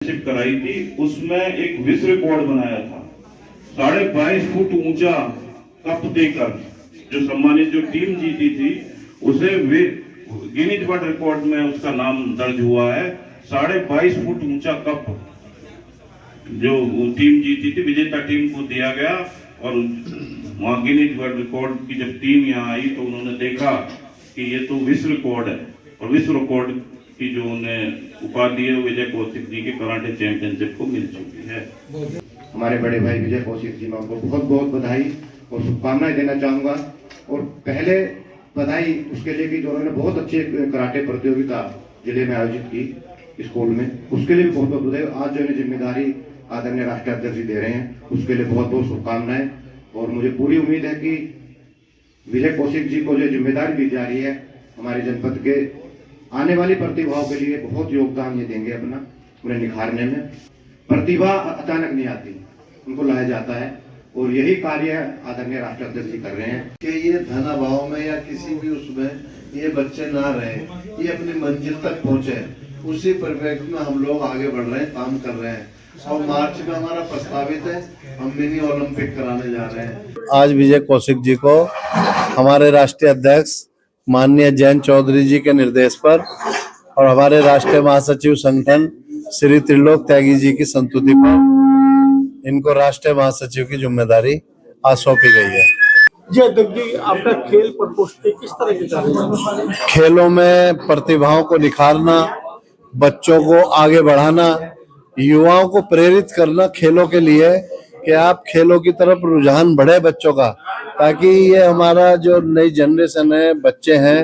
कराई थी, उसमें एक विश्व रिकॉर्ड बनाया था। 22.5 फुट ऊंचा कप देकर जो सम्मानित जो टीम जीती थी उसे गिनीज वर्ल्ड रिकॉर्ड में उसका नाम दर्ज हुआ है। 22.5 फुट ऊंचा कप जो टीम जीती थी, विजेता टीम को दिया गया। और वहां गिनीज वर्ल्ड रिकॉर्ड की जब टीम यहाँ आई तो उन्होंने देखा कि ये तो विश्व रिकॉर्ड है, और विश्व रिकॉर्ड की जो उन्हें उपाधि है विजय कौशिक जी के कराटे चैंपियनशिप को मिल चुकी है। हमारे बड़े भाई विजय कौशिक जी, मैं उनको बहुत बहुत बधाई और शुभकामनाएं देना चाहूंगा। और पहले बधाई उसके लिए कि जो उन्होंने बहुत अच्छी कराटे प्रतियोगिता जिले में आयोजित की स्कूल में, उसके लिए भी बहुत बहुत बधाई। आज जो इन्हें जिम्मेदारी आदरणीय राष्ट्रीय अध्यक्ष जी दे रहे हैं उसके लिए बहुत बहुत शुभकामनाएं। और मुझे पूरी उम्मीद है कि विजय कौशिक जी को जो जिम्मेदारी दी जा रही है हमारे जनपद के आने वाली प्रतिभाओं के लिए बहुत योगदान ये देंगे अपना, उन्हें निखारने में। प्रतिभा अचानक नहीं आती, उनको लाया जाता है, और यही कार्य आदरणीय राष्ट्रीय अध्यक्ष जी कर रहे हैं कि ये धन अभाव में या किसी भी उसमें ये बच्चे ना रहे, ये अपनी मंजिल तक पहुंचे, उसी परिप्रेक्ष्य में हम लोग आगे बढ़ रहे हैं, काम कर रहे हैं। और मार्च में हमारा प्रस्तावित है, हम मिनी ओलंपिक कराने जा रहे हैं। आज विजय कौशिक जी को हमारे राष्ट्रीय अध्यक्ष माननीय जयंत चौधरी जी के निर्देश पर और हमारे राष्ट्रीय महासचिव संगठन श्री त्रिलोक त्यागी जी की संस्तुति पर इनको राष्ट्रीय महासचिव की जिम्मेदारी आज सौंपी गई है। जी अध्यक्ष जी, आपका खेल प्रकोष्ठ किस तरह के कार्य? खेलों में प्रतिभाओं को निखारना, बच्चों को आगे बढ़ाना, युवाओं को प्रेरित करना खेलों के लिए कि आप खेलों की तरफ रुझान बढ़े बच्चों का, ताकि ये हमारा जो नई जनरेशन है, बच्चे हैं,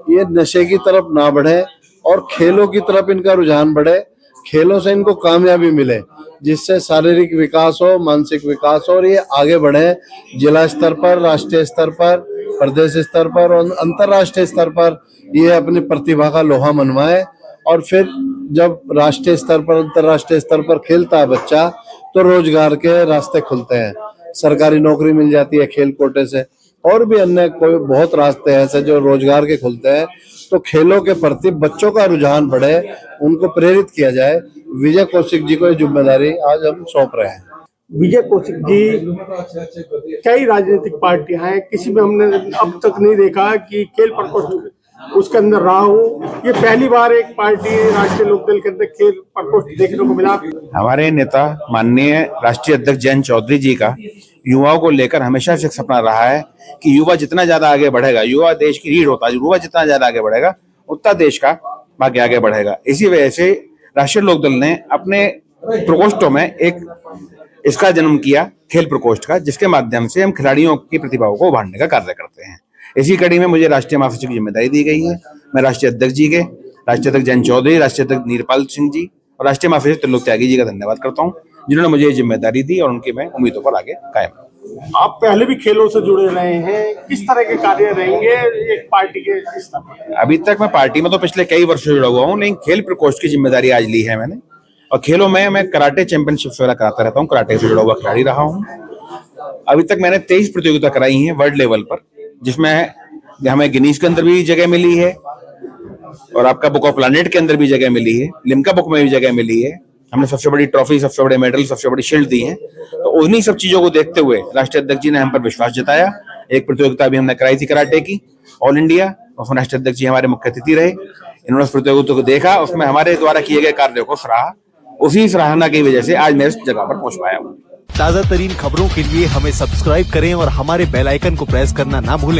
ये नशे की तरफ ना बढ़े और खेलों की तरफ इनका रुझान बढ़े। खेलों से इनको कामयाबी मिले, जिससे शारीरिक विकास हो, मानसिक विकास हो, और ये आगे बढ़े जिला स्तर पर, राष्ट्रीय स्तर पर, प्रदेश स्तर पर और अंतर्राष्ट्रीय स्तर पर ये अपनी प्रतिभा का लोहा मनवाए। और फिर जब राष्ट्रीय स्तर पर, अंतर्राष्ट्रीय स्तर पर खेलता है बच्चा तो रोजगार के रास्ते खुलते हैं, सरकारी नौकरी मिल जाती है खेल कोटे से, और भी अन्य कोई बहुत रास्ते हैं ऐसे जो रोजगार के खुलते हैं। तो खेलों के प्रति बच्चों का रुझान बढ़े, उनको प्रेरित किया जाए। विजय कौशिक जी को ये जिम्मेदारी आज हम सौंप रहे हैं। विजय कौशिक जी, कई राजनीतिक पार्टियां हैं, किसी में हमने अब तक नहीं देखा कि खेल प्रकोष्ठ उसके अंदर रहा हो। ये पहली बार एक पार्टी राष्ट्रीय लोकदल के अंदर खेल प्रकोष्ठ देखने को मिला। हमारे नेता माननीय राष्ट्रीय अध्यक्ष जयंत चौधरी जी का युवाओं को लेकर हमेशा से सपना रहा है कि युवा जितना ज्यादा आगे बढ़ेगा, युवा देश की रीढ़ होता है, युवा जितना ज्यादा आगे बढ़ेगा उतना देश का भाग्य आगे बढ़ेगा। इसी वजह से राष्ट्रीय लोकदल ने अपने प्रकोष्ठों में एक इसका जन्म किया, खेल प्रकोष्ठ का, जिसके माध्यम से हम खिलाड़ियों की प्रतिभाओं को उभारने का कार्य करते हैं। इसी कड़ी में मुझे राष्ट्रीय महासचिव की जिम्मेदारी दी गई है। मैं राष्ट्रीय अध्यक्ष जी के, राष्ट्रीय अध्यक्ष जयंत चौधरी, राष्ट्रीय अध्यक्ष नीरपाल सिंह जी और राष्ट्रीय महासचिव त्रिलोक त्यागी जी का धन्यवाद करता हूं, जिन्होंने मुझे ये जिम्मेदारी दी और उनकी मैं उम्मीदों पर आगे कायम हूं। आप पहले भी खेलों से जुड़े रहे हैं, किस तरह के कार्य रहेंगे एक पार्टी के स्तर पर? अभी तक मैं पार्टी में तो पिछले कई वर्षों जुड़ा हुआ हूँ, लेकिन खेल प्रकोष्ठ की जिम्मेदारी आज ली है मैंने। और खेलों में मैं कराटे चैंपियनशिप वगैरह कराता रहता हूँ, कराटे से जुड़ा हुआ खिलाड़ी रहा हूँ। अभी तक मैंने 23 प्रतियोगिता कराई है वर्ल्ड लेवल पर, जिसमें हमें गिनीज के अंदर भी जगह मिली है और आपका बुक ऑफ प्लैनेट के अंदर भी जगह मिली है, लिम्का बुक में भी जगह मिली है। हमने सबसे बड़ी ट्रॉफी, सबसे बड़े मेडल, सबसे बड़ी शील्ड दी है। तो उन्हीं सब चीजों को देखते हुए राष्ट्रीय अध्यक्ष जी ने हम पर विश्वास जताया। एक प्रतियोगिता भी हमने कराई थी कराटे की, ऑल इंडिया, उसमें राष्ट्रीय अध्यक्ष जी हमारे मुख्य अतिथि रहे। इन्होंने उस प्रतियोगिता को देखा, उसमें हमारे द्वारा किए गए कार्यों को सराहा। उसी सराहना की वजह से आज मैं इस जगह पर पहुंच पाया हूँ। ताजा तरीन खबरों के लिए हमें सब्सक्राइब करें और हमारे बेल आइकन को प्रेस करना ना भूलें।